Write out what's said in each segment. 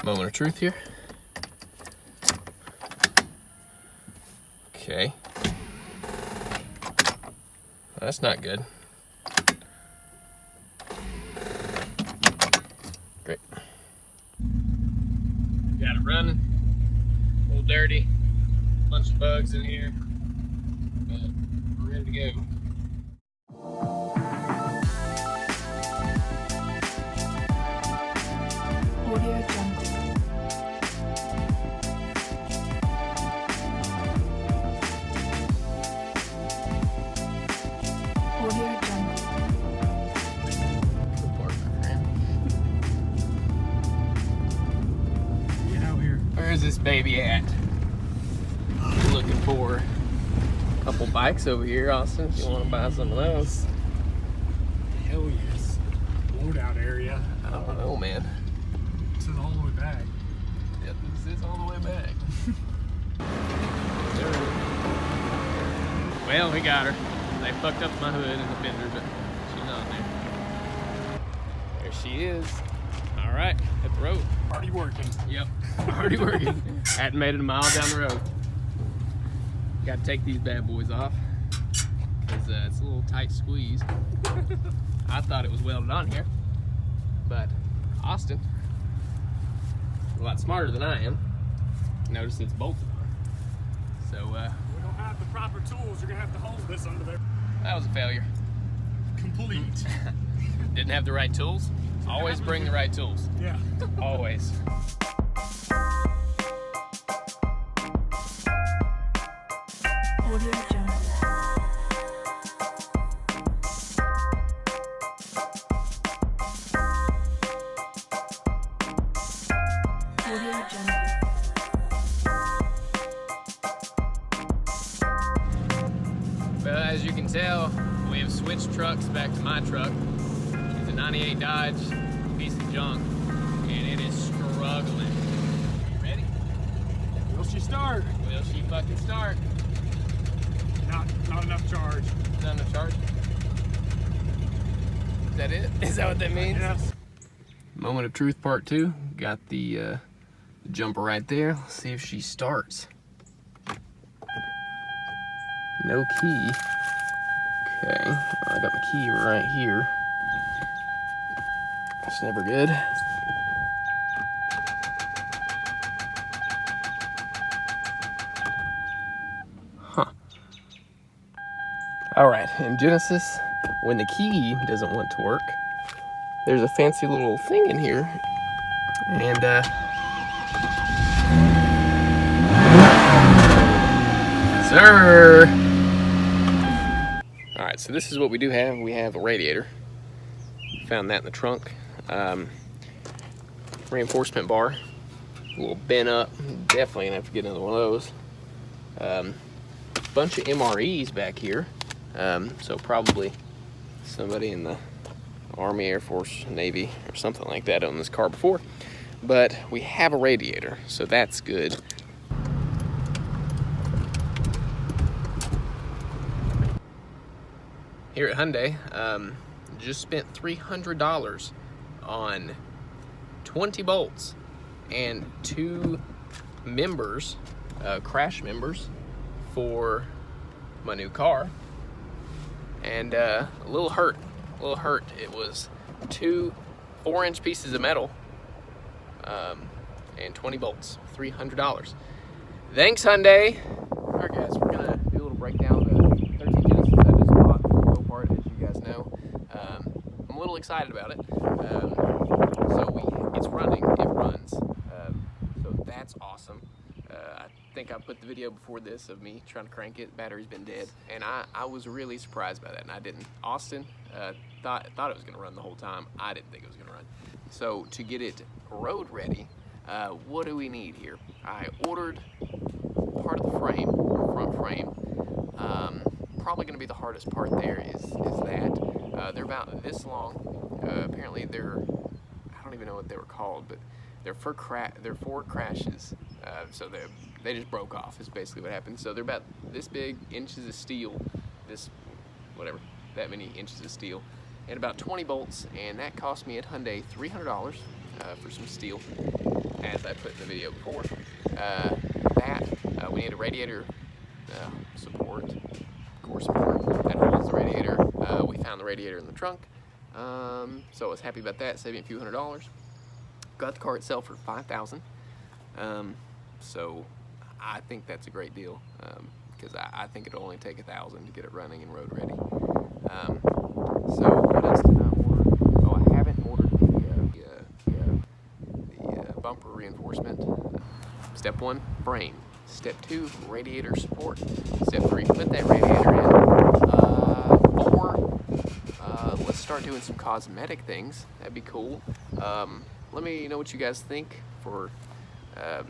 Moment of truth here. Okay. That's not good. Great. Got it running. A little dirty. Bunch of bugs in here. But we're ready to go. Audio Jungle. Audio Jungle. Good work, my friend. Get out here. Where's this baby at? Looking for a couple bikes over here, Austin, if you want to buy some of those. Hell yes. Loadout area. I don't know, man. This is all the way back. Yeah, this is all the way back. Well, we got her. They fucked up my hood and the fender, but she's on there. There she is. All right, hit the road. Already working. Yep, already working. Hadn't made it a mile down the road. Got to take these bad boys off because it's a little tight squeeze. I thought it was welded on here, but Austin, a lot smarter than I am, noticed it's bolted on. So We don't have the proper tools. You're gonna have to hold this under there. that was a failure. Complete. Didn't have the right tools. Always bring the right tools. Yeah. Always. Audio Jungle. Audio Jungle. Well, as you can tell, we have switched trucks back to my truck. It's a 98 Dodge, piece of junk, and it is struggling. You ready? Will she start? Will she fucking start? Not enough charge. Not enough charge? Is that it? Is that what that means? Yes. Moment of truth part 2. Got the jumper right there. Let's see if she starts. No key. Okay, I got the key right here. That's never good. Huh. All right, in Genesis, when the key doesn't want to work, there's a fancy little thing in here. And, sir! All right, so this is what we do have. We have a radiator. Found that in the trunk. Reinforcement bar, a little bent up. Definitely gonna have to get another one of those. Bunch of MREs back here. So probably somebody in the Army, Air Force, Navy, or something like that owned this car before. But we have a radiator, so that's good. Here at Hyundai, just spent $300 on 20 bolts and 2 members, crash members for my new car. And a little hurt. It was 2 4-inch pieces of metal and 20 bolts, $300. Thanks, Hyundai. All right, guys, we're gonna do a little breakdown of the 13 Genesis I just bought. Go part, as you guys know. I'm a little excited about it. It's running. It runs. So that's awesome. I think I put the video before this of me trying to crank it. Battery's been dead, and I was really surprised by that, and I didn't. Austin thought it was gonna run the whole time. I didn't think it was gonna run. So to get it road ready, what do we need here? I ordered part of the frame, front frame. Probably gonna be the hardest part there is that. They're about this long. Apparently they're, I don't even know what they were called, but they're for crashes. So they just broke off is basically what happened. So they're about this big, inches of steel, that many inches of steel, and about 20 bolts, and that cost me at Hyundai $300 for some steel. as I put in the video before. We need a radiator support, core support that holds the radiator. We found the radiator in the trunk, so I was happy about that, saving a few $100s. Got the car itself for $5,000, so I think that's a great deal, because I think it'll only take $1,000 to get it running and road ready. So what else did I order? Oh, I haven't ordered the bumper reinforcement. Step 1, frame. Step 2, radiator support. Step 3, put that radiator in. 4, let's start doing some cosmetic things. That'd be cool. Let me know what you guys think for if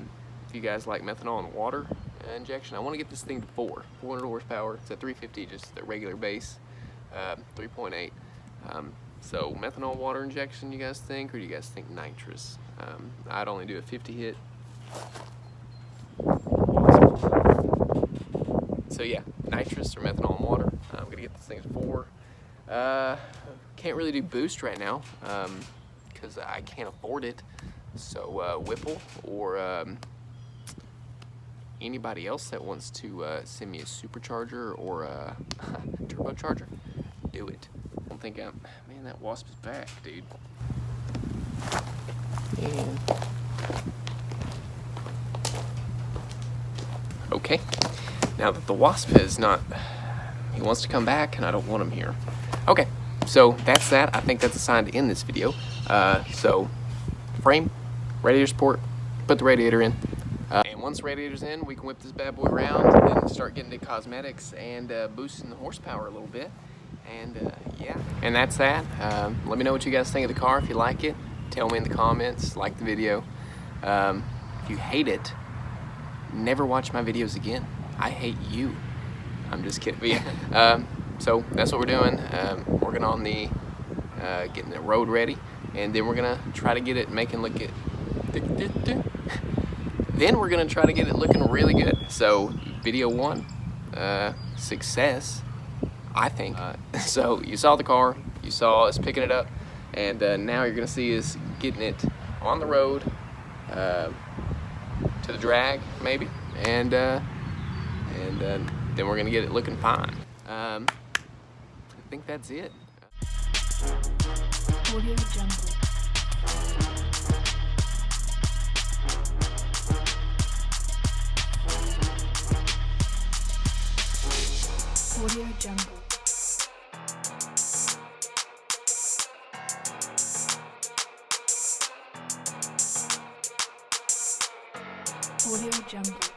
you guys like methanol and water injection. I want to get this thing to 400 horsepower. It's at 350, just the regular base, 3.8. So methanol water injection, you guys think, or do you guys think nitrous? I'd only do a 50 hit. So yeah, nitrous or methanol and water. I'm gonna get this thing to 4. Can't really do boost right now because I can't afford it. So Whipple or anybody else that wants to send me a supercharger or a turbocharger, do it. I don't think man, that wasp is back, dude. And okay, now that the wasp is not, he wants to come back and I don't want him here. Okay, so that's that. I think that's a sign to end this video. So frame, radiator support, put the radiator in. And once the radiator's in, we can whip this bad boy around and start getting to cosmetics and boosting the horsepower a little bit. And yeah, and that's that. Let me know what you guys think of the car. If you like it, tell me in the comments, like the video. If you hate it, never watch my videos again. I hate you. I'm just kidding. But yeah, so that's what we're doing. Working on the getting the road ready, and then we're gonna try to get it making look it. Then we're gonna try to get it looking really good. So video 1, success, I think. So you saw the car, you saw us picking it up, and now you're gonna see us getting it on the road to the drag maybe, and then we're gonna get it looking fine. I think that's it. Audio Jungle. Audio Jungle. Audio Jungle.